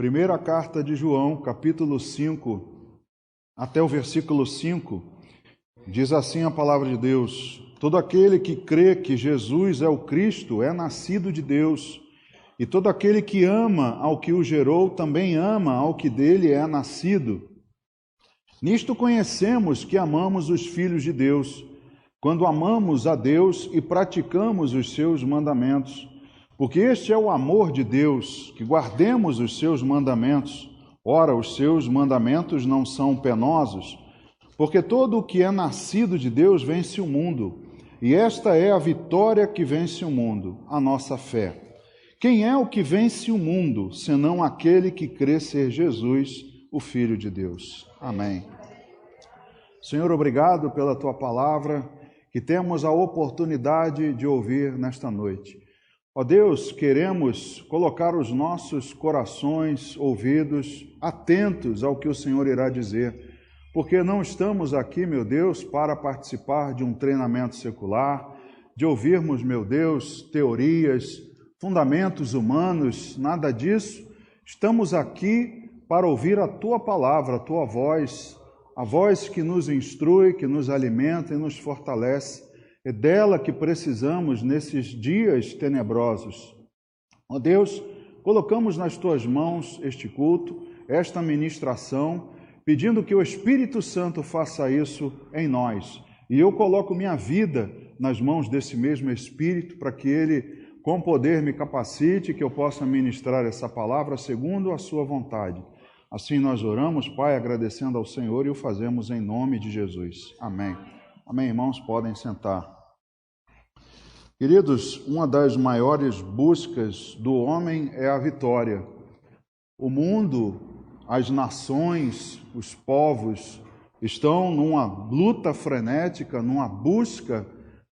Primeira carta de João, capítulo 5, até o versículo 5, diz assim a palavra de Deus: todo aquele que crê que Jesus é o Cristo é nascido de Deus, e todo aquele que ama ao que o gerou também ama ao que dele é nascido. Nisto conhecemos que amamos os filhos de Deus, quando amamos a Deus e praticamos os seus mandamentos. Porque este é o amor de Deus, que guardemos os seus mandamentos. Ora, os seus mandamentos não são penosos, porque todo o que é nascido de Deus vence o mundo. E esta é a vitória que vence o mundo, a nossa fé. Quem é o que vence o mundo, senão aquele que crê ser Jesus, o Filho de Deus? Amém. Senhor, obrigado pela Tua palavra, que temos a oportunidade de ouvir nesta noite. Ó Deus, queremos colocar os nossos corações, ouvidos, atentos ao que o Senhor irá dizer, porque não estamos aqui, meu Deus, para participar de um treinamento secular, de ouvirmos, meu Deus, teorias, fundamentos humanos, nada disso. Estamos aqui para ouvir a Tua palavra, a Tua voz, a voz que nos instrui, que nos alimenta e nos fortalece. É dela que precisamos nesses dias tenebrosos. Ó Deus, colocamos nas Tuas mãos este culto, esta ministração, pedindo que o Espírito Santo faça isso em nós. E eu coloco minha vida nas mãos desse mesmo Espírito, para que Ele, com poder, me capacite, que eu possa ministrar essa palavra segundo a Sua vontade. Assim nós oramos, Pai, agradecendo ao Senhor, e o fazemos em nome de Jesus. Amém. Amém, irmãos, podem sentar. Queridos, uma das maiores buscas do homem é a vitória. O mundo, as nações, os povos estão numa luta frenética, numa busca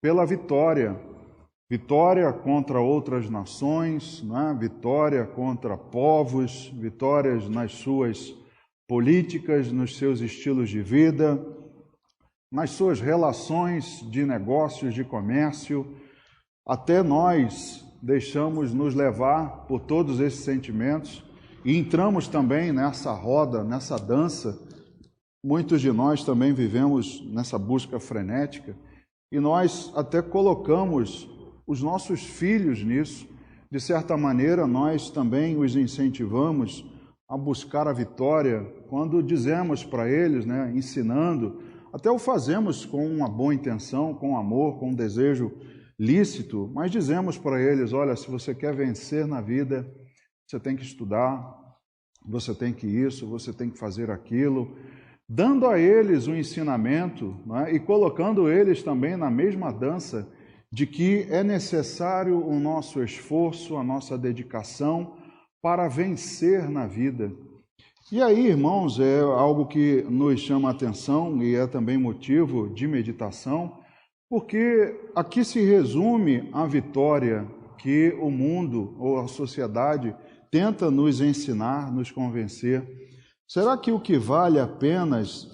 pela vitória. Vitória contra outras nações, né? Vitória contra povos, vitórias nas suas políticas, nos seus estilos de vida, nas suas relações de negócios, de comércio. Até nós deixamos nos levar por todos esses sentimentos e entramos também nessa roda, nessa dança. Muitos de nós também vivemos nessa busca frenética e nós até colocamos os nossos filhos nisso. De certa maneira, nós também os incentivamos a buscar a vitória quando dizemos para eles, né, ensinando, até o fazemos com uma boa intenção, com amor, com um desejo lícito, mas dizemos para eles: olha, se você quer vencer na vida, você tem que estudar, você tem que isso, você tem que fazer aquilo, dando a eles um ensinamento, né, e colocando eles também na mesma dança de que é necessário o nosso esforço, a nossa dedicação para vencer na vida. E aí, irmãos, é algo que nos chama a atenção e é também motivo de meditação, porque aqui se resume a vitória que o mundo ou a sociedade tenta nos ensinar, nos convencer. Será que o que vale apenas,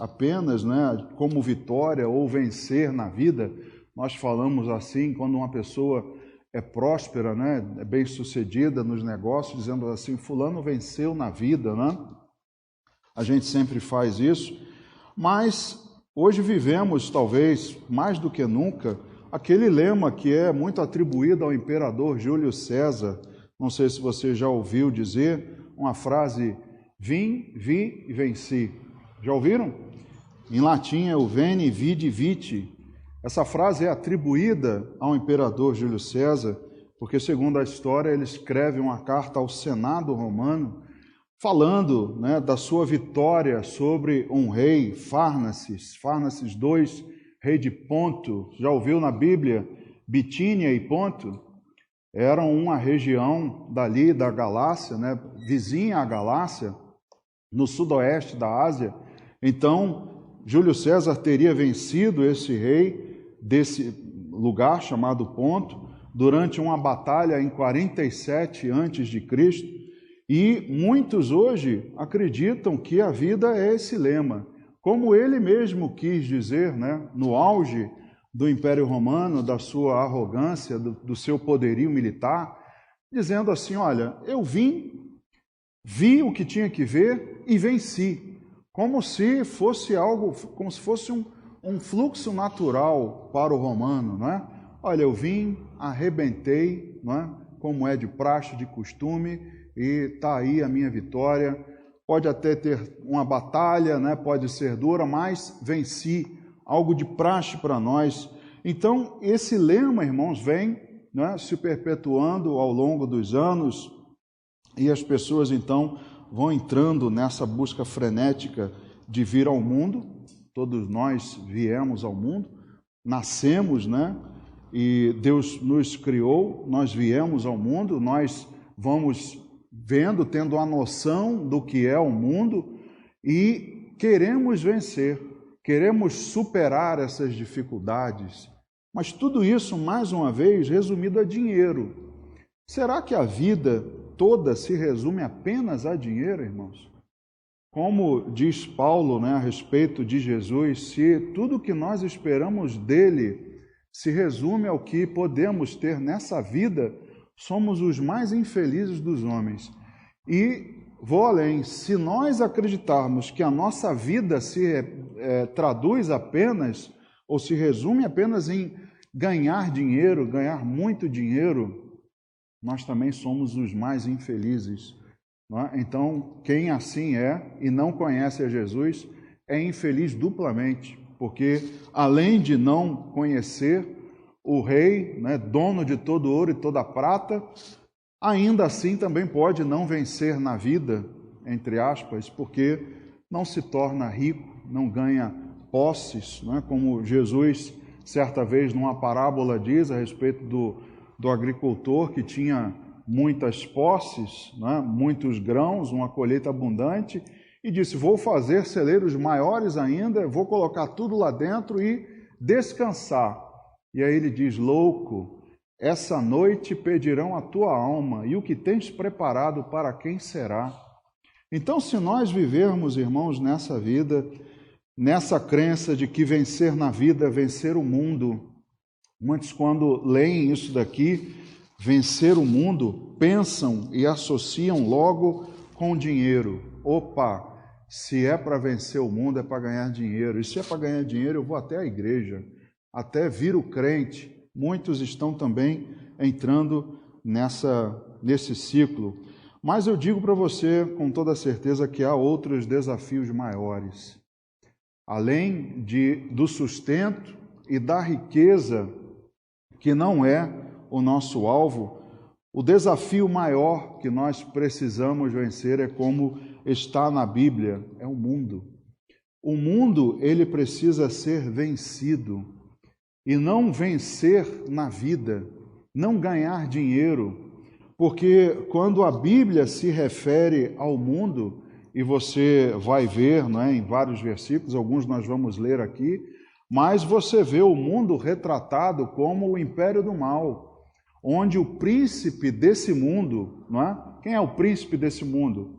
né, como vitória ou vencer na vida, nós falamos assim quando uma pessoa é próspera, né, é bem-sucedida nos negócios, dizendo assim: fulano venceu na vida, né? A gente sempre faz isso, mas hoje vivemos, talvez, mais do que nunca, aquele lema que é muito atribuído ao imperador Júlio César. Não sei se você já ouviu dizer uma frase: vim, vi e venci. Já ouviram? Em latim é o veni, vidi, vici. Essa frase é atribuída ao imperador Júlio César, porque, segundo a história, ele escreve uma carta ao Senado romano, falando, né, da sua vitória sobre um rei, Farnaces II, rei de Ponto. Já ouviu na Bíblia? Bitínia e Ponto eram uma região dali da Galácia, né, vizinha à Galácia, no sudoeste da Ásia. Então, Júlio César teria vencido esse rei desse lugar chamado Ponto durante uma batalha em 47 a.C., e muitos hoje acreditam que a vida é esse lema, como ele mesmo quis dizer, né, no auge do Império Romano, da sua arrogância, do seu poderio militar, dizendo assim: olha, eu vim vi o que tinha que ver e venci, como se fosse algo, como se fosse um fluxo natural para o romano, não é? Olha, eu vim, arrebentei, não é? Como é de praxe, de costume, e está aí a minha vitória. Pode até ter uma batalha, né? Pode ser dura, mas venci, algo de praxe para nós. Então, esse lema, irmãos, vem, né, se perpetuando ao longo dos anos, e as pessoas, então, vão entrando nessa busca frenética de vir ao mundo. Todos nós viemos ao mundo, nascemos, né? E Deus nos criou, nós viemos ao mundo, nós vamos vendo, tendo a noção do que é o mundo e queremos vencer, queremos superar essas dificuldades. Mas tudo isso, mais uma vez, resumido a dinheiro. Será que a vida toda se resume apenas a dinheiro, irmãos? Como diz Paulo, né, a respeito de Jesus, se tudo que nós esperamos dele se resume ao que podemos ter nessa vida, somos os mais infelizes dos homens. E vou além, se nós acreditarmos que a nossa vida se traduz apenas, ou se resume apenas em ganhar dinheiro, ganhar muito dinheiro, nós também somos os mais infelizes. Não é? Então, quem assim é e não conhece a Jesus, é infeliz duplamente, porque além de não conhecer o Rei, né, dono de todo ouro e toda prata, ainda assim também pode não vencer na vida, entre aspas, porque não se torna rico, não ganha posses, né, como Jesus, certa vez, numa parábola diz a respeito do agricultor que tinha muitas posses, né, muitos grãos, uma colheita abundante, e disse, vou fazer celeiros maiores ainda, vou colocar tudo lá dentro e descansar. E aí ele diz, louco, essa noite pedirão a tua alma, e o que tens preparado para quem será? Então, se nós vivermos, irmãos, nessa vida, nessa crença de que vencer na vida é vencer o mundo, muitos quando leem isso daqui, vencer o mundo, pensam e associam logo com dinheiro. Opa, se é para vencer o mundo, é para ganhar dinheiro. E se é para ganhar dinheiro, eu vou até a igreja, até viro crente. Muitos estão também entrando nesse ciclo. Mas eu digo para você com toda certeza que há outros desafios maiores. Além do sustento e da riqueza, que não é o nosso alvo, o desafio maior que nós precisamos vencer é como está na Bíblia, é o mundo. O mundo, ele precisa ser vencido, e não vencer na vida, não ganhar dinheiro, porque quando a Bíblia se refere ao mundo, e você vai ver, né, em vários versículos, alguns nós vamos ler aqui, mas você vê o mundo retratado como o império do mal, onde o príncipe desse mundo, não é? Quem é o príncipe desse mundo?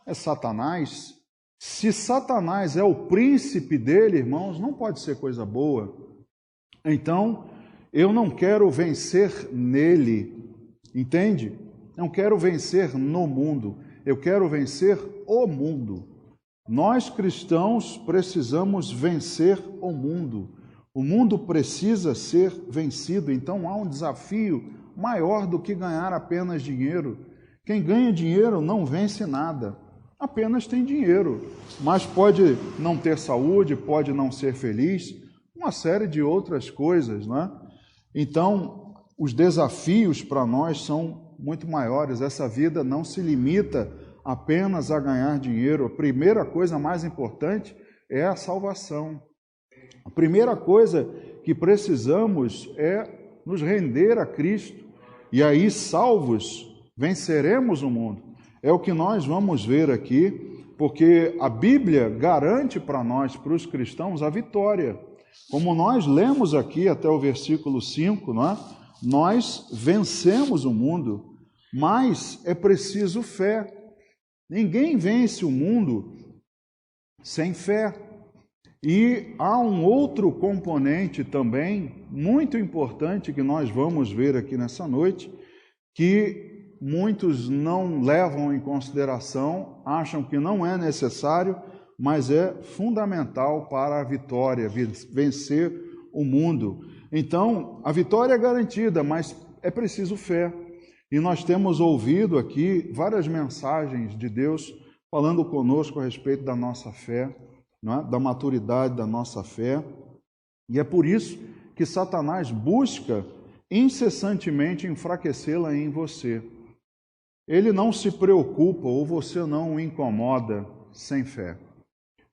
É Satanás. Se Satanás é o príncipe dele, irmãos, não pode ser coisa boa. Então, eu não quero vencer nele, entende? Não quero vencer no mundo, eu quero vencer o mundo. Nós cristãos precisamos vencer o mundo. O mundo precisa ser vencido, então há um desafio maior do que ganhar apenas dinheiro. Quem ganha dinheiro não vence nada, apenas tem dinheiro, mas pode não ter saúde, pode não ser feliz, uma série de outras coisas, né? Então, os desafios para nós são muito maiores. Essa vida não se limita apenas a ganhar dinheiro. A primeira coisa mais importante é a salvação. A primeira coisa que precisamos é nos render a Cristo. E aí, salvos, venceremos o mundo. É o que nós vamos ver aqui, porque a Bíblia garante para nós, para os cristãos, a vitória. Como nós lemos aqui até o versículo 5, não é? Nós vencemos o mundo, mas é preciso fé. Ninguém vence o mundo sem fé. E há um outro componente também muito importante que nós vamos ver aqui nessa noite, que muitos não levam em consideração, acham que não é necessário, mas é fundamental para a vitória, vencer o mundo. Então, a vitória é garantida, mas é preciso fé. E nós temos ouvido aqui várias mensagens de Deus falando conosco a respeito da nossa fé, não é? Da maturidade da nossa fé. E é por isso que Satanás busca incessantemente enfraquecê-la em você. Ele não se preocupa ou você não o incomoda sem fé.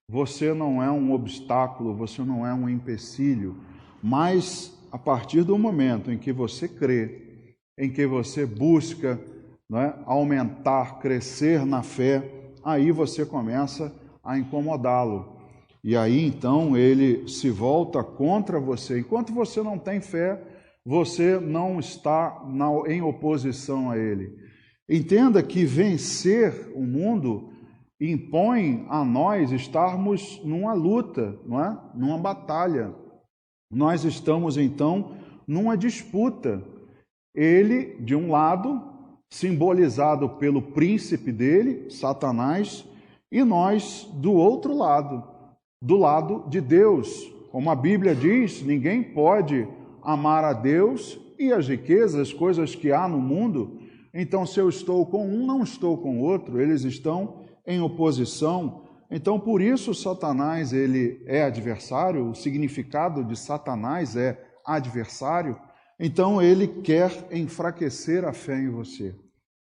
Você não é um obstáculo, você não é um empecilho, mas a partir do momento em que você crê, em que você busca, não é, aumentar, crescer na fé, aí você começa a incomodá-lo. E aí então ele se volta contra você. Enquanto você não tem fé, você não está em oposição a ele. Entenda que vencer o mundo impõe a nós estarmos numa luta, não é? Numa batalha. Nós estamos então numa disputa. Ele, de um lado, simbolizado pelo príncipe dele, Satanás, e nós do outro lado, do lado de Deus. Como a Bíblia diz, ninguém pode amar a Deus e as riquezas, coisas que há no mundo. Então, se eu estou com um, não estou com o outro, eles estão em oposição. Então, por isso, Satanás, ele é adversário, o significado de Satanás é adversário. Então, ele quer enfraquecer a fé em você,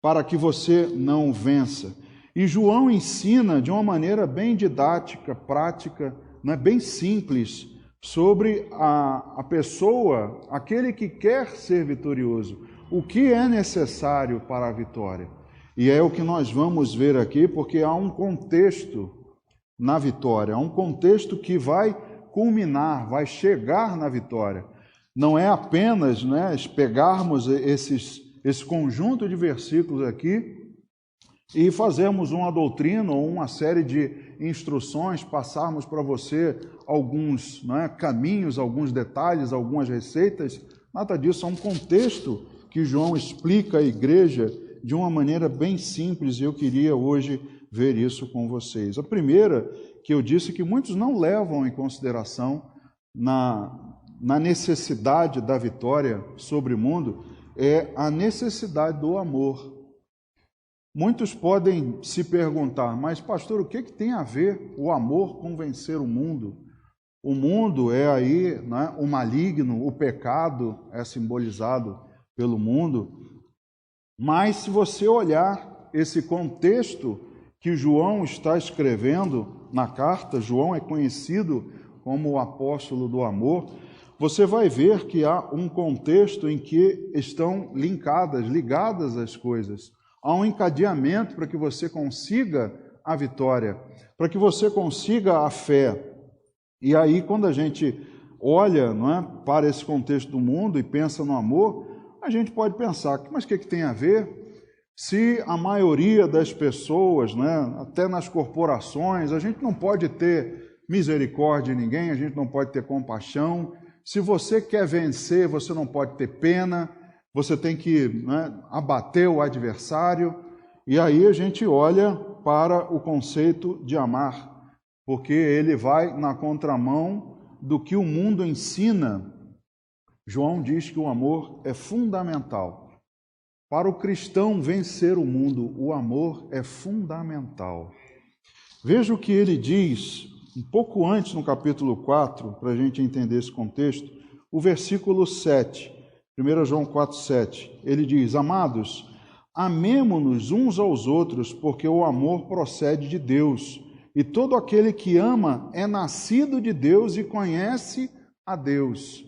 para que você não vença. E João ensina de uma maneira bem didática, prática, não é, bem simples, sobre a pessoa, aquele que quer ser vitorioso, o que é necessário para a vitória. E é o que nós vamos ver aqui, porque há um contexto na vitória, há um contexto que vai culminar, vai chegar na vitória. Não é apenas, né, pegarmos esse conjunto de versículos aqui e fazermos uma doutrina ou uma série de instruções, passarmos para você alguns, né, caminhos, alguns detalhes, algumas receitas. Nada disso, é um contexto que João explica à igreja de uma maneira bem simples, e eu queria hoje ver isso com vocês. A primeira, que eu disse que muitos não levam em consideração na necessidade da vitória sobre o mundo, é a necessidade do amor. Muitos podem se perguntar, mas pastor, o que tem a ver o amor com vencer o mundo? O mundo é aí, né, o maligno, o pecado é simbolizado pelo mundo. Mas se você olhar esse contexto que João está escrevendo na carta, João é conhecido como o apóstolo do amor, você vai ver que há um contexto em que estão ligadas as coisas. Há um encadeamento para que você consiga a vitória, para que você consiga a fé. E aí, quando a gente olha, não é, para esse contexto do mundo e pensa no amor, a gente pode pensar, mas o que tem a ver? Se a maioria das pessoas, né, até nas corporações, a gente não pode ter misericórdia em ninguém, a gente não pode ter compaixão. Se você quer vencer, você não pode ter pena, você tem que, né, abater o adversário. E aí a gente olha para o conceito de amar, porque ele vai na contramão do que o mundo ensina. João diz que o amor é fundamental. Para o cristão vencer o mundo, o amor é fundamental. Veja o que ele diz, um pouco antes, no capítulo 4, para a gente entender esse contexto, o versículo 7, 1 João 4, 7. Ele diz, amados, amemo-nos uns aos outros, porque o amor procede de Deus, e todo aquele que ama é nascido de Deus e conhece a Deus.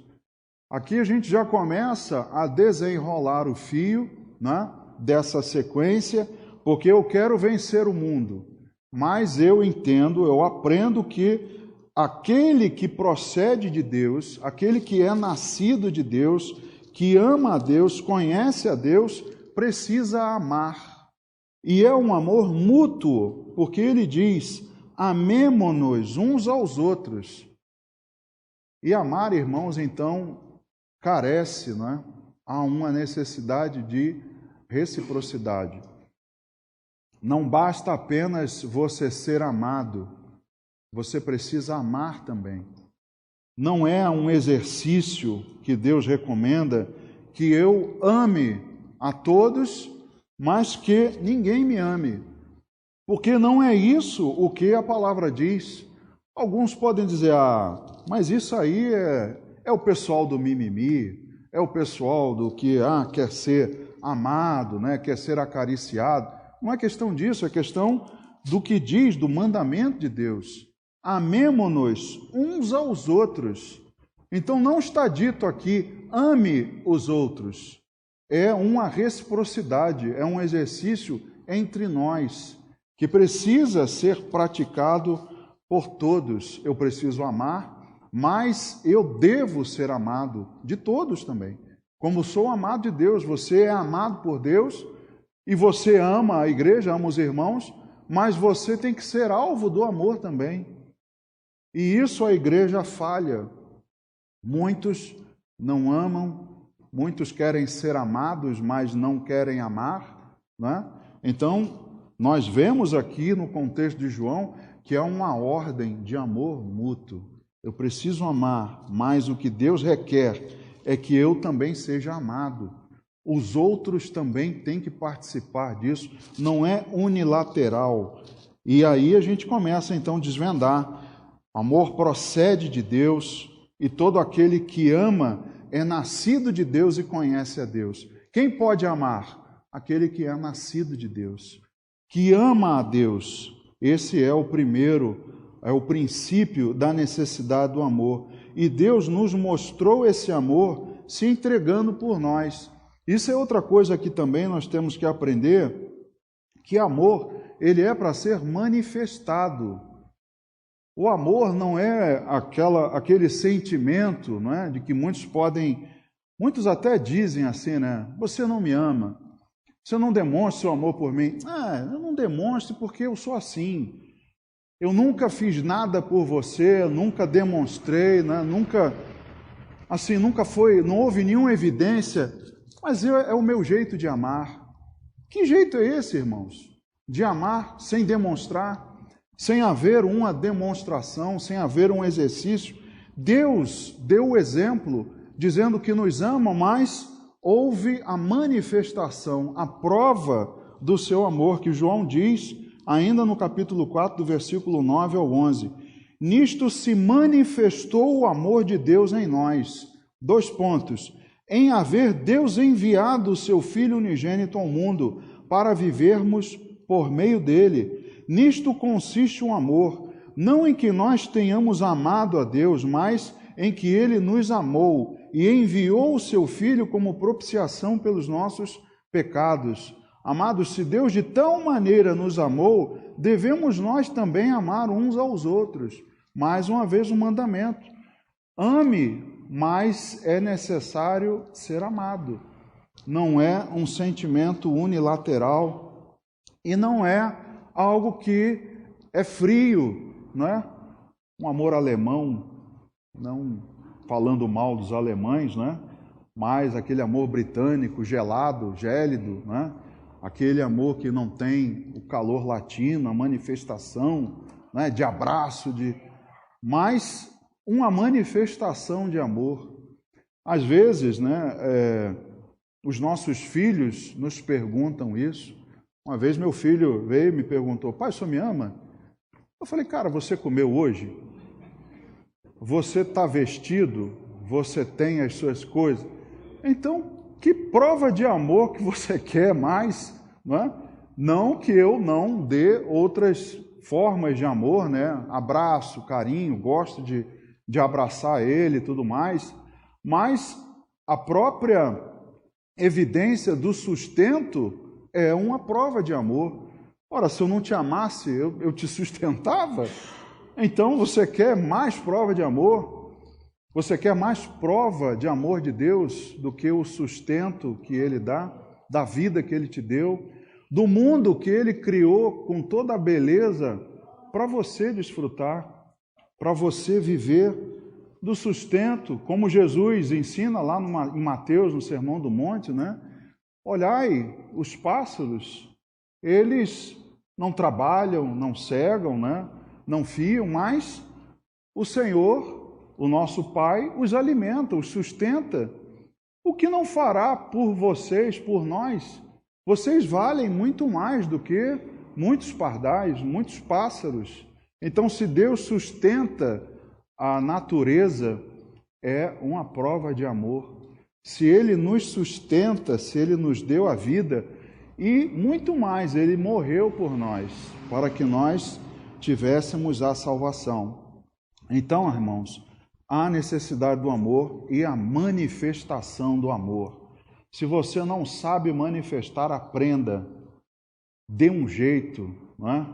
Aqui a gente já começa a desenrolar o fio, né, dessa sequência, porque eu quero vencer o mundo, mas eu entendo, eu aprendo que aquele que procede de Deus, aquele que é nascido de Deus, que ama a Deus, conhece a Deus, precisa amar. E é um amor mútuo, porque ele diz, amemo-nos uns aos outros. E amar, irmãos, então, carece, não é? Há uma necessidade de reciprocidade. Não basta apenas você ser amado, você precisa amar também. Não é um exercício que Deus recomenda que eu ame a todos, mas que ninguém me ame. Porque não é isso o que a palavra diz. Alguns podem dizer, mas isso aí é o pessoal do mimimi, é o pessoal do que quer ser amado, né? Quer ser acariciado. Não é questão disso, é questão do que diz, do mandamento de Deus. Amemo-nos uns aos outros. Então não está dito aqui, ame os outros. É uma reciprocidade, é um exercício entre nós, que precisa ser praticado por todos. Eu preciso amar, mas eu devo ser amado de todos também. Como sou amado de Deus, você é amado por Deus, e você ama a igreja, ama os irmãos, mas você tem que ser alvo do amor também. E isso a igreja falha. Muitos não amam, muitos querem ser amados, mas não querem amar, né? Então, nós vemos aqui no contexto de João que é uma ordem de amor mútuo. Eu preciso amar, mas o que Deus requer é que eu também seja amado. Os outros também têm que participar disso, não é unilateral. E aí a gente começa então a desvendar. Amor procede de Deus, e todo aquele que ama é nascido de Deus e conhece a Deus. Quem pode amar? Aquele que é nascido de Deus, que ama a Deus. Esse é o princípio da necessidade do amor. E Deus nos mostrou esse amor se entregando por nós. Isso é outra coisa que também nós temos que aprender, que amor, ele é para ser manifestado. O amor não é aquele sentimento, não é, de que muitos até dizem assim, né? Você não me ama, você não demonstra seu amor por mim. Eu não demonstro porque eu sou assim. Eu nunca fiz nada por você, nunca demonstrei, né? Nunca não houve nenhuma evidência, mas é o meu jeito de amar. Que jeito é esse, irmãos? De amar sem demonstrar? Sem haver uma demonstração, sem haver um exercício. Deus deu o exemplo, dizendo que nos ama, mas houve a manifestação, a prova do seu amor, que João diz, ainda no capítulo 4, do versículo 9 ao 11. Nisto se manifestou o amor de Deus em nós. 2 pontos. Em haver Deus enviado o seu Filho unigênito ao mundo, para vivermos por meio dele. Nisto consiste o amor, não em que nós tenhamos amado a Deus, mas em que Ele nos amou e enviou o seu Filho como propiciação pelos nossos pecados. Amados, se Deus de tal maneira nos amou, devemos nós também amar uns aos outros. Mais uma vez um mandamento. Ame, mas é necessário ser amado. Não é um sentimento unilateral e não é algo que é frio, não é? Um amor alemão, não falando mal dos alemães, não é? Mas aquele amor britânico, gelado, gélido, não é? Aquele amor que não tem o calor latino, a manifestação, não é? De abraço, mas uma manifestação de amor. Às vezes, né, os nossos filhos nos perguntam isso. Uma vez meu filho veio e me perguntou, pai, o senhor me ama? Eu falei, cara, você comeu hoje? Você está vestido? Você tem as suas coisas? Então, que prova de amor que você quer mais? Não é? Não que eu não dê outras formas de amor, né? Abraço, carinho, gosto de abraçar ele e tudo mais, mas a própria evidência do sustento é uma prova de amor. Ora, se eu não te amasse, eu te sustentava? Então você quer mais prova de amor? Você quer mais prova de amor de Deus do que o sustento que Ele dá, da vida que Ele te deu, do mundo que Ele criou com toda a beleza para você desfrutar, para você viver, do sustento, como Jesus ensina lá em Mateus, no Sermão do Monte, né? Olhai os pássaros, eles não trabalham, não cegam, né? Não fiam, mas o Senhor, o nosso Pai, os alimenta, os sustenta. O que não fará por vocês, por nós? Vocês valem muito mais do que muitos pardais, muitos pássaros. Então, se Deus sustenta a natureza, é uma prova de amor. Se Ele nos sustenta, se Ele nos deu a vida, e muito mais, Ele morreu por nós, para que nós tivéssemos a salvação. Então, irmãos, há necessidade do amor e a manifestação do amor. Se você não sabe manifestar, aprenda. Dê um jeito, não é?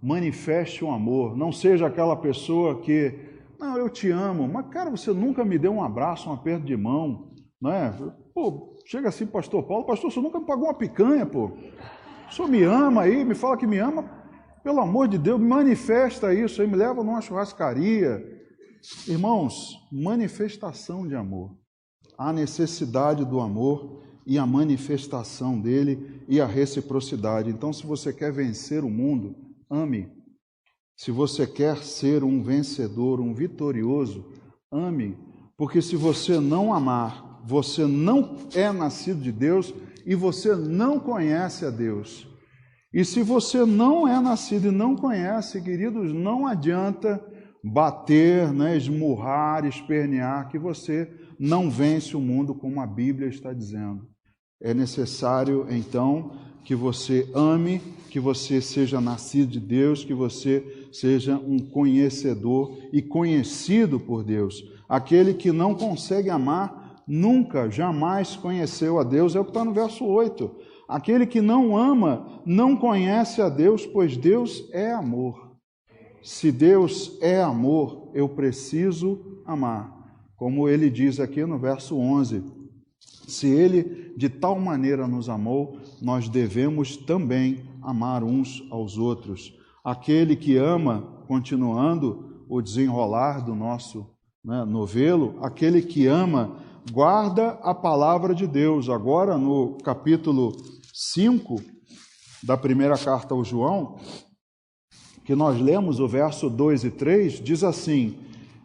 Manifeste o amor. Não seja aquela pessoa que, não, eu te amo, mas cara, você nunca me deu um abraço, um aperto de mão, não é? Pô, chega assim, pastor Paulo, pastor, você nunca me pagou uma picanha, pô. O senhor me ama aí, me fala que me ama, pelo amor de Deus, manifesta isso aí, me leva numa churrascaria. Irmãos, manifestação de amor. A necessidade do amor e a manifestação dele e a reciprocidade. Então, se você quer vencer o mundo, ame. Se você quer ser um vencedor, um vitorioso, ame. Porque se você não amar, você não é nascido de Deus e você não conhece a Deus. E se você não é nascido e não conhece, queridos, não adianta bater, né, esmurrar, espernear, que você não vence o mundo, como a Bíblia está dizendo. É necessário, então, que você ame, que você seja nascido de Deus, que você seja um conhecedor e conhecido por Deus. Aquele que não consegue amar, nunca, jamais conheceu a Deus, é o que está no verso 8. Aquele que não ama, não conhece a Deus, pois Deus é amor. Se Deus é amor, eu preciso amar. Como ele diz aqui no verso 11, se ele de tal maneira nos amou, nós devemos também amar uns aos outros. Aquele que ama, continuando o desenrolar do nosso novelo, aquele que ama, guarda a palavra de Deus. Agora, no capítulo 5 da primeira carta ao João, que nós lemos o verso 2 e 3, diz assim: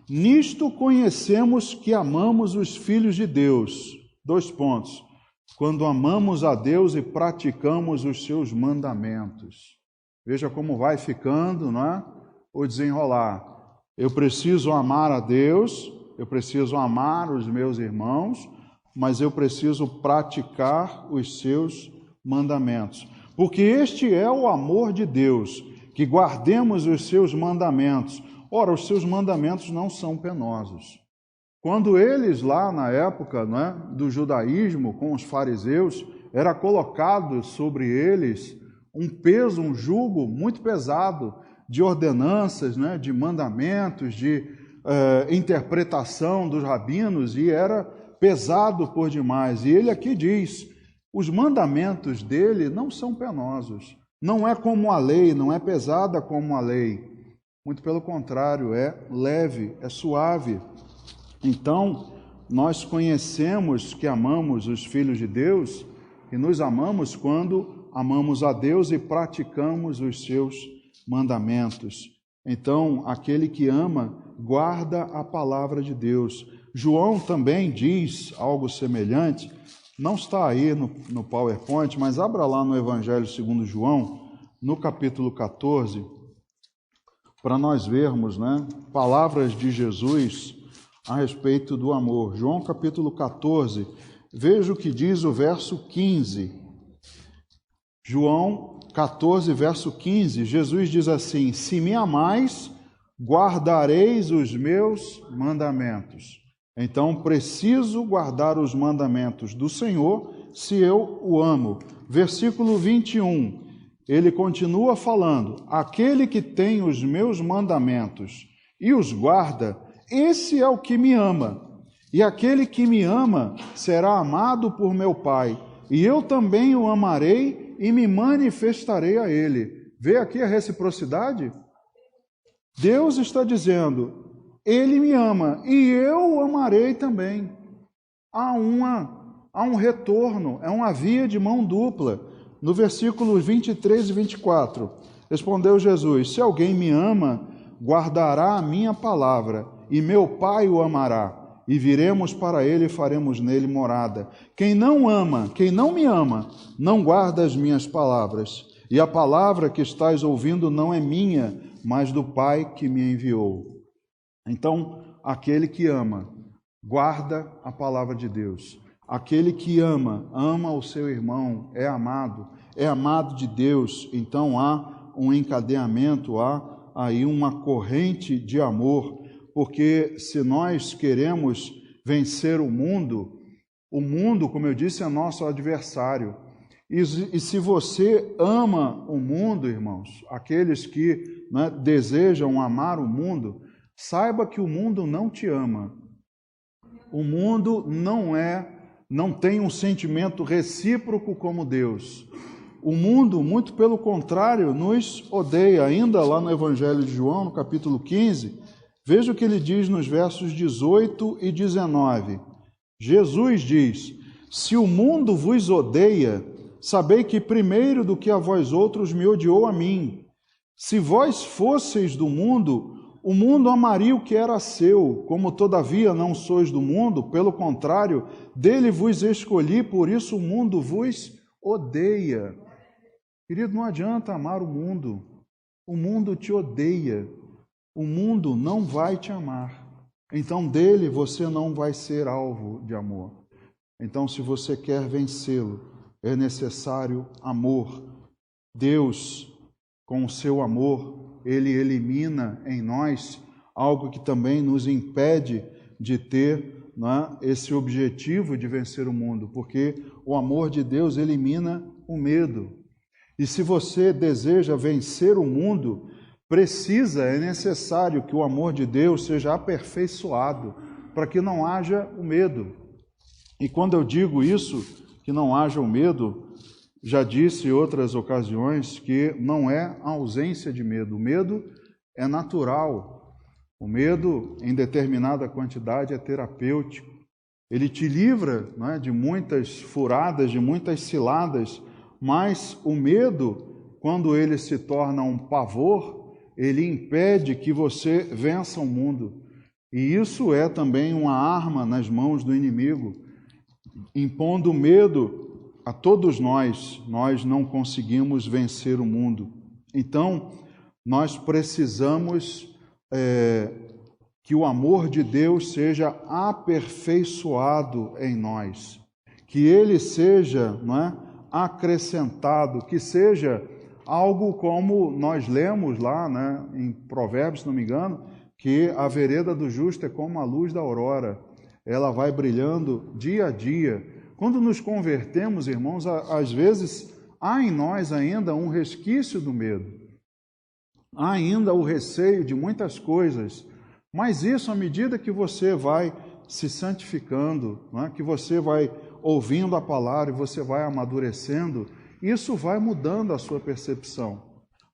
nisto conhecemos que amamos os filhos de Deus. 2 pontos. Quando amamos a Deus e praticamos os seus mandamentos. Veja como vai ficando, não é? O desenrolar. Eu preciso amar a Deus, eu preciso amar os meus irmãos, mas eu preciso praticar os seus mandamentos. Porque este é o amor de Deus, que guardemos os seus mandamentos. Ora, os seus mandamentos não são penosos. Quando eles, lá na época do judaísmo, com os fariseus, era colocado sobre eles um peso, um jugo muito pesado de ordenanças, de mandamentos, de interpretação dos rabinos, e era pesado por demais. E ele aqui diz, os mandamentos dele não são penosos, não é como a lei, não é pesada como a lei. Muito pelo contrário, é leve, é suave. Então, nós conhecemos que amamos os filhos de Deus e nos amamos quando amamos a Deus e praticamos os seus mandamentos. Então, aquele que ama, guarda a palavra de Deus. João também diz algo semelhante, não está aí no PowerPoint, mas abra lá no Evangelho segundo João, no capítulo 14, para nós vermos, palavras de Jesus a respeito do amor. João capítulo 14, veja o que diz o verso 15. João 14, verso 15, Jesus diz assim: se me amais, guardareis os meus mandamentos. Então, preciso guardar os mandamentos do Senhor se eu o amo. Versículo 21, ele continua falando: aquele que tem os meus mandamentos e os guarda, esse é o que me ama, e aquele que me ama será amado por meu Pai, e eu também o amarei e me manifestarei a ele. Vê aqui a reciprocidade? Deus está dizendo, ele me ama, e eu o amarei também. Há há um retorno, é uma via de mão dupla. No versículo 23 e 24, respondeu Jesus: se alguém me ama, guardará a minha palavra, e meu Pai o amará, e viremos para ele e faremos nele morada. Quem não me ama, não guarda as minhas palavras, e a palavra que estás ouvindo não é minha, mas do Pai que me enviou. Então, aquele que ama, guarda a palavra de Deus. Aquele que ama o seu irmão, é amado de Deus. Então há um encadeamento, há aí uma corrente de amor, porque se nós queremos vencer o mundo, como eu disse, é nosso adversário. E se você ama o mundo, irmãos, aqueles que desejam amar o mundo, saiba que o mundo não te ama. O mundo não tem um sentimento recíproco como Deus. O mundo, muito pelo contrário, nos odeia. Ainda lá no Evangelho de João, no capítulo 15, veja o que ele diz nos versos 18 e 19. Jesus diz: se o mundo vos odeia, sabei que primeiro do que a vós outros me odiou a mim. Se vós fosseis do mundo, o mundo amaria o que era seu. Como todavia não sois do mundo, pelo contrário, dele vos escolhi, por isso o mundo vos odeia. Querido, não adianta amar o mundo te odeia, o mundo não vai te amar, então dele você não vai ser alvo de amor. Então, se você quer vencê-lo, é necessário amor. Deus, com o seu amor, ele elimina em nós algo que também nos impede de ter esse objetivo de vencer o mundo, porque o amor de Deus elimina o medo. E se você deseja vencer o mundo, é necessário que o amor de Deus seja aperfeiçoado, para que não haja o medo. E quando eu digo isso, que não haja o medo, já disse em outras ocasiões que não é a ausência de medo. O medo é natural. O medo, em determinada quantidade, é terapêutico. Ele te livra de muitas furadas, de muitas ciladas, mas o medo, quando ele se torna um pavor, ele impede que você vença o mundo. E isso é também uma arma nas mãos do inimigo. Impondo medo a todos nós não conseguimos vencer o mundo. Então, nós precisamos que o amor de Deus seja aperfeiçoado em nós, que ele seja acrescentado, que seja algo como nós lemos lá em Provérbios, se não me engano, que a vereda do justo é como a luz da aurora, ela vai brilhando dia a dia. Quando nos convertemos, irmãos, às vezes há em nós ainda um resquício do medo, há ainda o receio de muitas coisas, mas isso, à medida que você vai se santificando, que você vai ouvindo a palavra e você vai amadurecendo, isso vai mudando a sua percepção.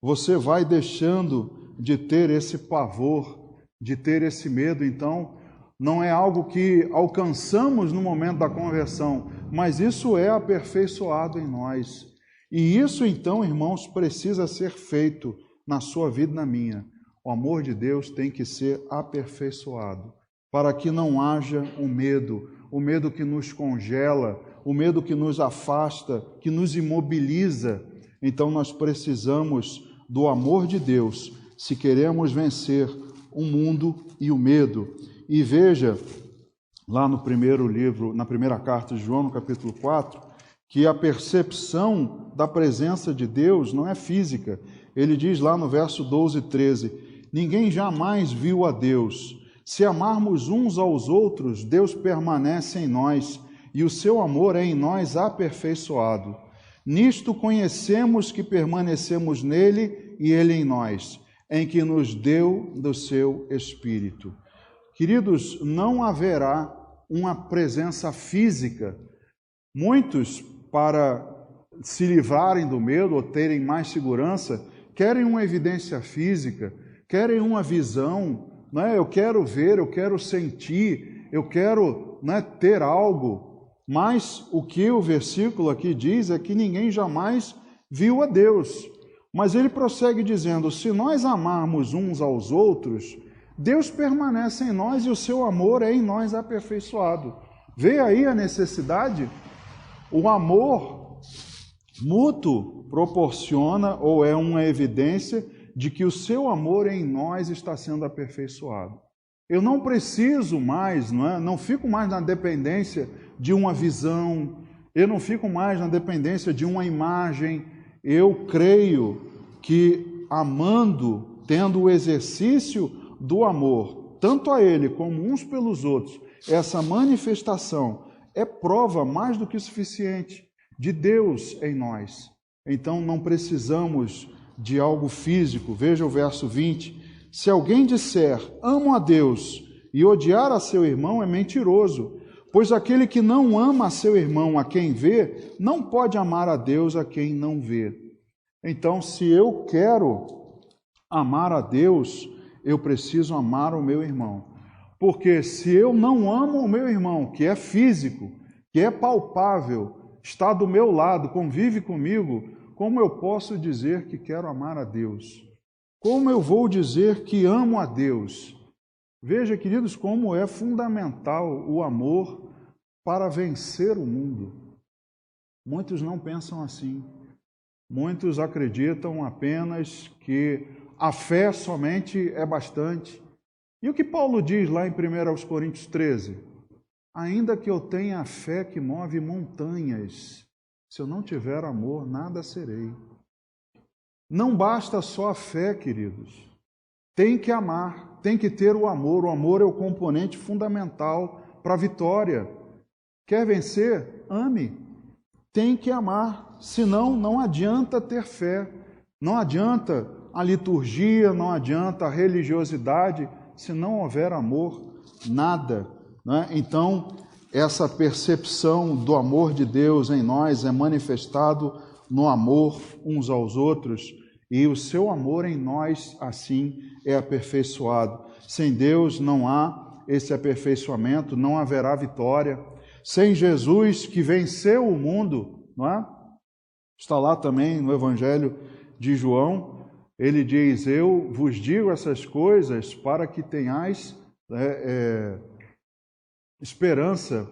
Você vai deixando de ter esse pavor, de ter esse medo. Então, não é algo que alcançamos no momento da conversão, mas isso é aperfeiçoado em nós. E isso, então, irmãos, precisa ser feito na sua vida e na minha. O amor de Deus tem que ser aperfeiçoado, para que não haja o medo que nos congela, o medo que nos afasta, que nos imobiliza. Então nós precisamos do amor de Deus, se queremos vencer o mundo e o medo. E veja, lá no primeiro livro, na primeira carta de João, no capítulo 4, que a percepção da presença de Deus não é física. Ele diz lá no verso 12 e 13, ninguém jamais viu a Deus. Se amarmos uns aos outros, Deus permanece em nós, e o seu amor é em nós aperfeiçoado. Nisto conhecemos que permanecemos nele e ele em nós, em que nos deu do seu Espírito. Queridos, não haverá uma presença física. Muitos, para se livrarem do medo ou terem mais segurança, querem uma evidência física, querem uma visão, eu quero ver, eu quero sentir, eu quero ter algo. Mas o que o versículo aqui diz é que ninguém jamais viu a Deus. Mas ele prossegue dizendo: se nós amarmos uns aos outros, Deus permanece em nós e o seu amor é em nós aperfeiçoado. Vê aí a necessidade? O amor mútuo proporciona ou é uma evidência de que o seu amor em nós está sendo aperfeiçoado. Eu não preciso mais, não fico mais na dependência de uma visão, eu não fico mais na dependência de uma imagem. Eu creio que amando, tendo o exercício do amor, tanto a Ele como uns pelos outros, essa manifestação é prova mais do que suficiente de Deus em nós. Então não precisamos de algo físico. Veja o verso 20. Se alguém disser, amo a Deus, e odiar a seu irmão, é mentiroso, pois aquele que não ama a seu irmão a quem vê, não pode amar a Deus a quem não vê. Então, se eu quero amar a Deus, eu preciso amar o meu irmão. Porque se eu não amo o meu irmão, que é físico, que é palpável, está do meu lado, convive comigo, como eu posso dizer que quero amar a Deus? Como eu vou dizer que amo a Deus? Veja, queridos, como é fundamental o amor para vencer o mundo. Muitos não pensam assim. Muitos acreditam apenas que a fé somente é bastante. E o que Paulo diz lá em 1 Coríntios 13? Ainda que eu tenha a fé que move montanhas, se eu não tiver amor, nada serei. Não basta só a fé, queridos. Tem que amar, tem que ter o amor. O amor é o componente fundamental para a vitória. Quer vencer? Ame. Tem que amar, senão não adianta ter fé. Não adianta a liturgia, não adianta a religiosidade, se não houver amor, nada. Né? Então, essa percepção do amor de Deus em nós é manifestado no amor uns aos outros, e o seu amor em nós, assim, é aperfeiçoado. Sem Deus não há esse aperfeiçoamento, não haverá vitória. Sem Jesus, que venceu o mundo, não é? Está lá também no Evangelho de João, ele diz, eu vos digo essas coisas para que tenhais esperança.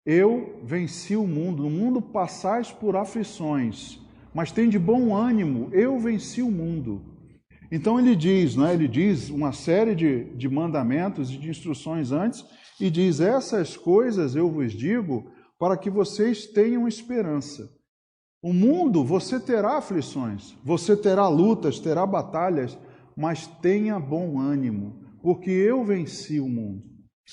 Eu venci o mundo, no mundo passais por aflições, mas tem de bom ânimo, eu venci o mundo. Então ele diz, ele diz uma série de mandamentos e de instruções antes, e diz, essas coisas eu vos digo para que vocês tenham esperança. O mundo, você terá aflições, você terá lutas, terá batalhas, mas tenha bom ânimo, porque eu venci o mundo.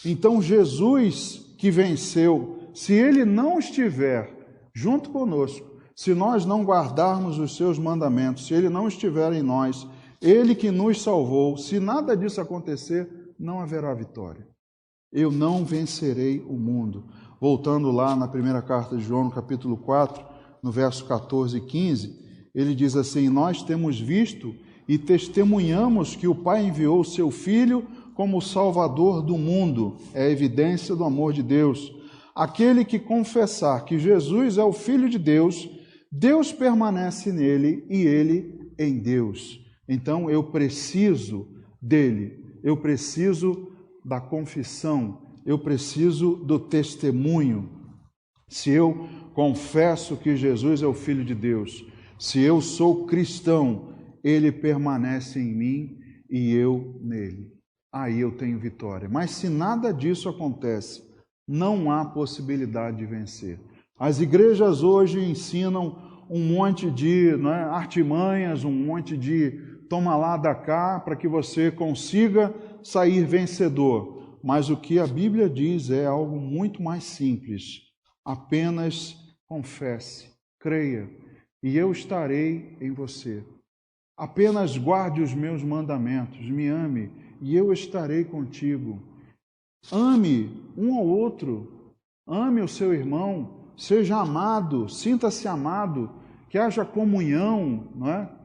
Então Jesus que venceu, se ele não estiver junto conosco, se nós não guardarmos os seus mandamentos, se ele não estiver em nós, ele que nos salvou, se nada disso acontecer, não haverá vitória. Eu não vencerei o mundo. Voltando lá na primeira carta de João, no capítulo 4, no verso 14 e 15, ele diz assim, nós temos visto e testemunhamos que o Pai enviou o seu Filho como o Salvador do mundo. É a evidência do amor de Deus. Aquele que confessar que Jesus é o Filho de Deus, Deus permanece nele e ele em Deus. Então eu preciso dele, eu preciso da confissão, eu preciso do testemunho. Se eu confesso que Jesus é o Filho de Deus, se eu sou cristão, ele permanece em mim e eu nele. Aí eu tenho vitória. Mas se nada disso acontece, não há possibilidade de vencer. As igrejas hoje ensinam um monte de artimanhas, um monte de toma lá da cá, para que você consiga sair vencedor. Mas o que a Bíblia diz é algo muito mais simples. Apenas confesse, creia, e eu estarei em você. Apenas guarde os meus mandamentos, me ame, e eu estarei contigo. Ame um ao outro, ame o seu irmão, seja amado, sinta-se amado, que haja comunhão,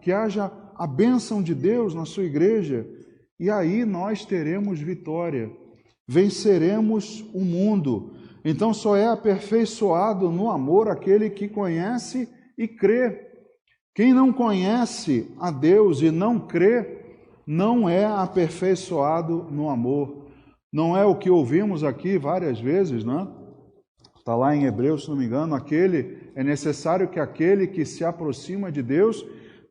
que haja a bênção de Deus na sua igreja, e aí nós teremos vitória. venceremos o mundo. Então só é aperfeiçoado no amor aquele que conhece e crê. Quem não conhece a Deus e não crê, não é aperfeiçoado no amor. Não é o que ouvimos aqui várias vezes, né? Está lá em Hebreus, se não me engano, é necessário que aquele que se aproxima de Deus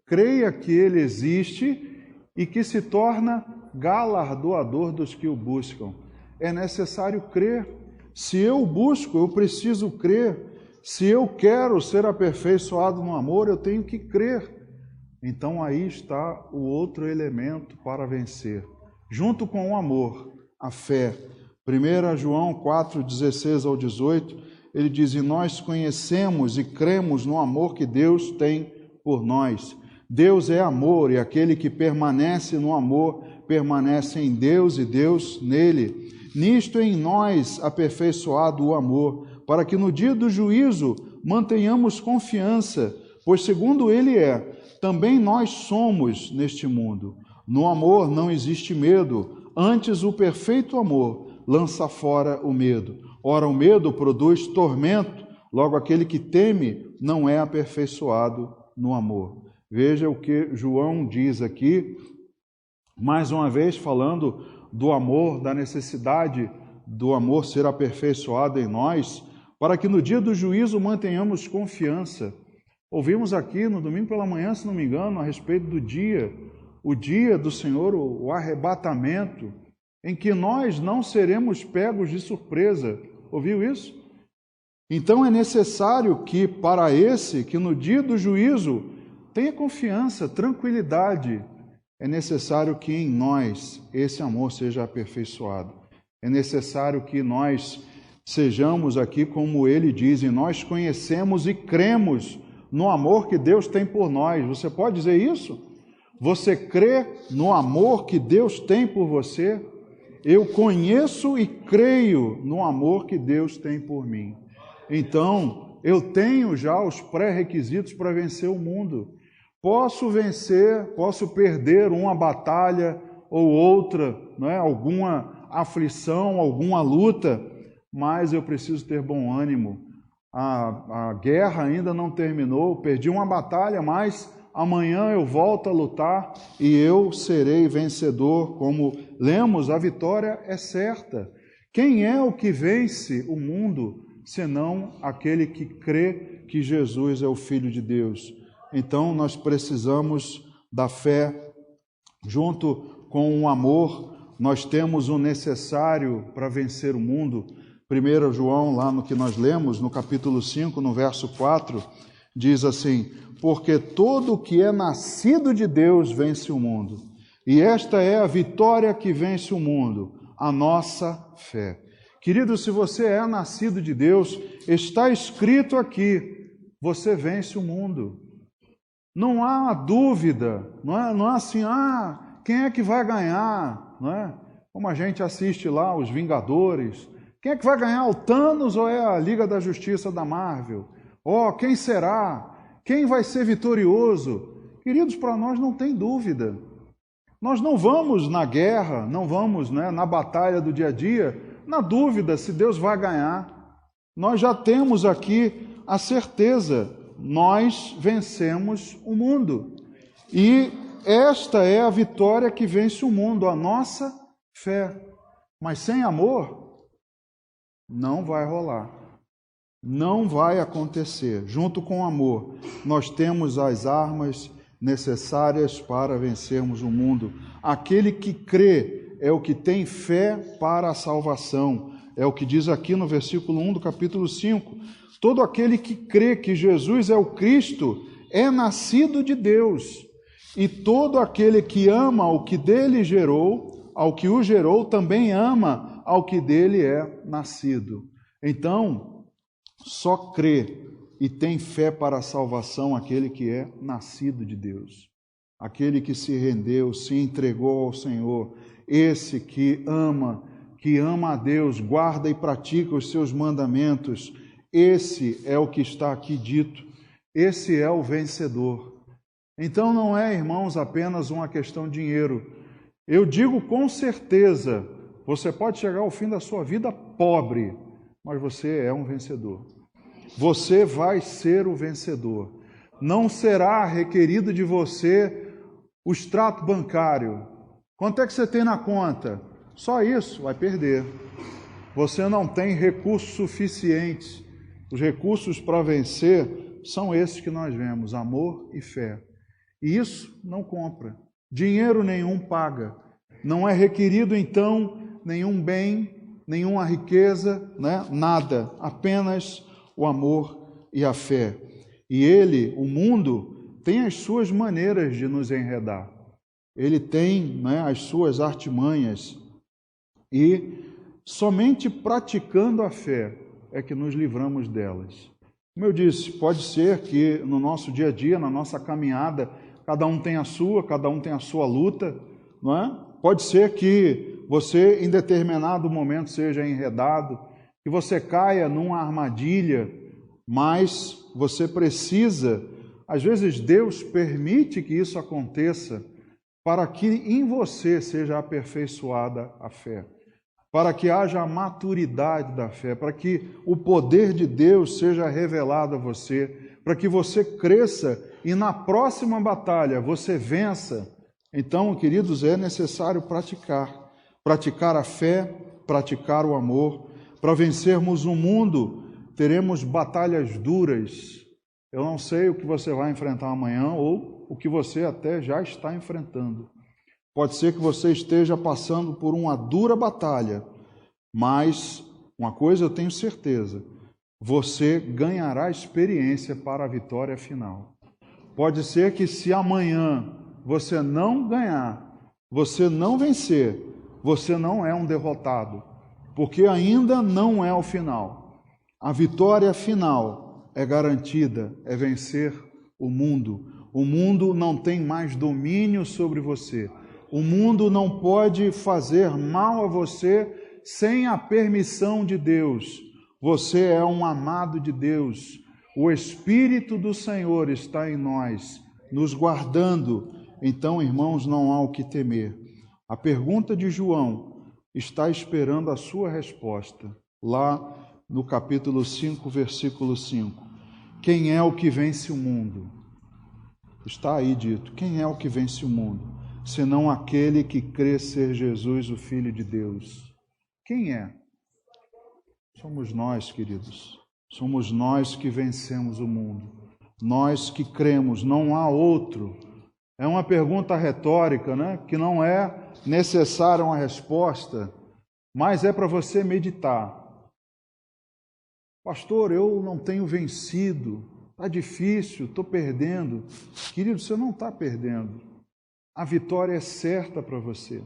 creia que Ele existe e que se torna galardoador dos que o buscam. É necessário crer. Se eu busco, eu preciso crer. Se eu quero ser aperfeiçoado no amor, eu tenho que crer. Então aí está o outro elemento para vencer. Junto com o amor, a fé. 1 João 4, 16 ao 18, ele diz: e nós conhecemos e cremos no amor que Deus tem por nós. Deus é amor, e aquele que permanece no amor, permanece em Deus e Deus nele. Nisto em nós aperfeiçoado o amor, para que no dia do juízo mantenhamos confiança, pois segundo ele é, também nós somos neste mundo. No amor não existe medo, antes o perfeito amor lança fora o medo. Ora, o medo produz tormento, logo aquele que teme não é aperfeiçoado no amor. Veja o que João diz aqui, mais uma vez falando do amor, da necessidade do amor ser aperfeiçoado em nós, para que no dia do juízo mantenhamos confiança. Ouvimos aqui no domingo pela manhã, se não me engano, a respeito do dia, o dia do Senhor, o arrebatamento, em que nós não seremos pegos de surpresa. Ouviu isso? Então é necessário que que no dia do juízo, tenha confiança, tranquilidade. É necessário que em nós esse amor seja aperfeiçoado. É necessário que nós sejamos aqui como ele diz, e nós conhecemos e cremos no amor que Deus tem por nós. Você pode dizer isso? Você crê no amor que Deus tem por você? Eu conheço e creio no amor que Deus tem por mim. Então, eu tenho já os pré-requisitos para vencer o mundo. Posso vencer, posso perder uma batalha ou outra, não é? Alguma aflição, alguma luta, mas eu preciso ter bom ânimo. A guerra ainda não terminou, perdi uma batalha, mas amanhã eu volto a lutar e eu serei vencedor. Como lemos, a vitória é certa. Quem é o que vence o mundo, senão aquele que crê que Jesus é o Filho de Deus? Então, nós precisamos da fé, junto com o amor, nós temos o necessário para vencer o mundo. 1 João, lá no que nós lemos, no capítulo 5, no verso 4, diz assim: porque todo o que é nascido de Deus vence o mundo, e esta é a vitória que vence o mundo, a nossa fé. Querido, se você é nascido de Deus, está escrito aqui, você vence o mundo. Não há dúvida, não é assim, quem é que vai ganhar? Não é? Como a gente assiste lá, os Vingadores, quem é que vai ganhar, o Thanos ou é a Liga da Justiça da Marvel? Quem será? Quem vai ser vitorioso? Queridos, para nós não tem dúvida. Nós não vamos na guerra, não vamos na batalha do dia a dia, na dúvida se Deus vai ganhar. Nós já temos aqui a certeza, nós vencemos o mundo. E esta é a vitória que vence o mundo, a nossa fé. Mas sem amor, não vai rolar. Não vai acontecer. Junto com o amor, nós temos as armas necessárias para vencermos o mundo. Aquele que crê é o que tem fé para a salvação. É o que diz aqui no versículo 1 do capítulo 5. Todo aquele que crê que Jesus é o Cristo é nascido de Deus. E todo aquele que ama ao que dele gerou, ao que o gerou, também ama ao que dele é nascido. Então, só crê e tem fé para a salvação aquele que é nascido de Deus. Aquele que se rendeu, se entregou ao Senhor. Esse que ama a Deus, guarda e pratica os seus mandamentos. Esse é o que está aqui dito. Esse é o vencedor. Então não é, irmãos, apenas uma questão de dinheiro. Eu digo com certeza, Você pode chegar ao fim da sua vida pobre, mas você é um vencedor. Você vai ser o vencedor. Não será requerido de você o extrato bancário. Quanto é que você tem na conta? Só isso, vai perder. Você não tem recursos suficientes. Os recursos para vencer são esses que nós vemos, amor e fé. E isso não compra. Dinheiro nenhum paga. Não é requerido, então, nenhum bem, nenhuma riqueza, né? Nada. Apenas o amor e a fé. E ele, o mundo, tem as suas maneiras de nos enredar. Ele tem, né, as suas artimanhas. E somente praticando a fé é que nos livramos delas. Como eu disse, pode ser que no nosso dia a dia, na nossa caminhada, cada um tem a sua luta, não é? Pode ser que você, em determinado momento, seja enredado, que você caia numa armadilha, mas você precisa, às vezes Deus permite que isso aconteça para que em você seja aperfeiçoada a fé, para que haja a maturidade da fé, para que o poder de Deus seja revelado a você, para que você cresça e na próxima batalha você vença. Então, queridos, é necessário praticar a fé, praticar o amor. Para vencermos o mundo, teremos batalhas duras. Eu não sei o que você vai enfrentar amanhã ou o que você até já está enfrentando. Pode ser que você esteja passando por uma dura batalha, mas uma coisa eu tenho certeza, você ganhará experiência para a vitória final. Pode ser que se amanhã você não ganhar, você não vencer, você não é um derrotado, porque ainda não é o final. A vitória final é garantida, é vencer o mundo. O mundo não tem mais domínio sobre você. O mundo não pode fazer mal a você sem a permissão de Deus. Você é um amado de Deus. O Espírito do Senhor está em nós, nos guardando. Então, irmãos, não há o que temer. A pergunta de João está esperando a sua resposta, lá no capítulo 5, versículo 5. Quem é o que vence o mundo? Está aí dito, quem é o que vence o mundo? Senão aquele que crê ser Jesus, o Filho de Deus. Quem é? Somos nós, queridos. Somos nós que vencemos o mundo. Nós que cremos, não há outro. É uma pergunta retórica, né? Que não é necessária uma resposta, mas é para você meditar. Pastor, eu não tenho vencido, está difícil, estou perdendo. Querido, você não está perdendo. A vitória é certa para você,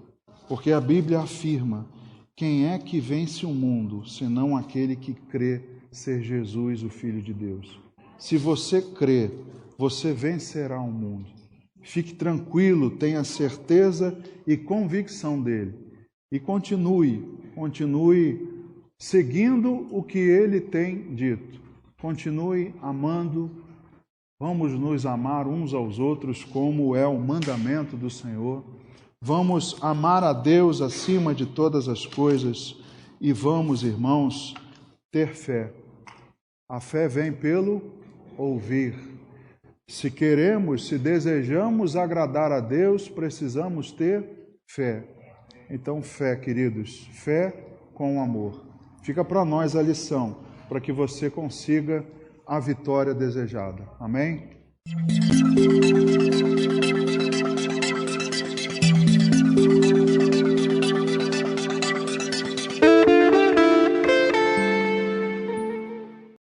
porque a Bíblia afirma: quem é que vence o mundo, senão aquele que crê ser Jesus, o Filho de Deus? Se você crê, você vencerá o mundo. Fique tranquilo, tenha certeza e convicção dele. E continue seguindo o que ele tem dito. Continue amando. Vamos nos amar uns aos outros, como é o mandamento do Senhor. Vamos amar a Deus acima de todas as coisas e vamos, irmãos, ter fé. A fé vem pelo ouvir. Se queremos, se desejamos agradar a Deus, precisamos ter fé. Então, fé, queridos, fé com amor. Fica para nós a lição, para que você consiga a vitória desejada. Amém?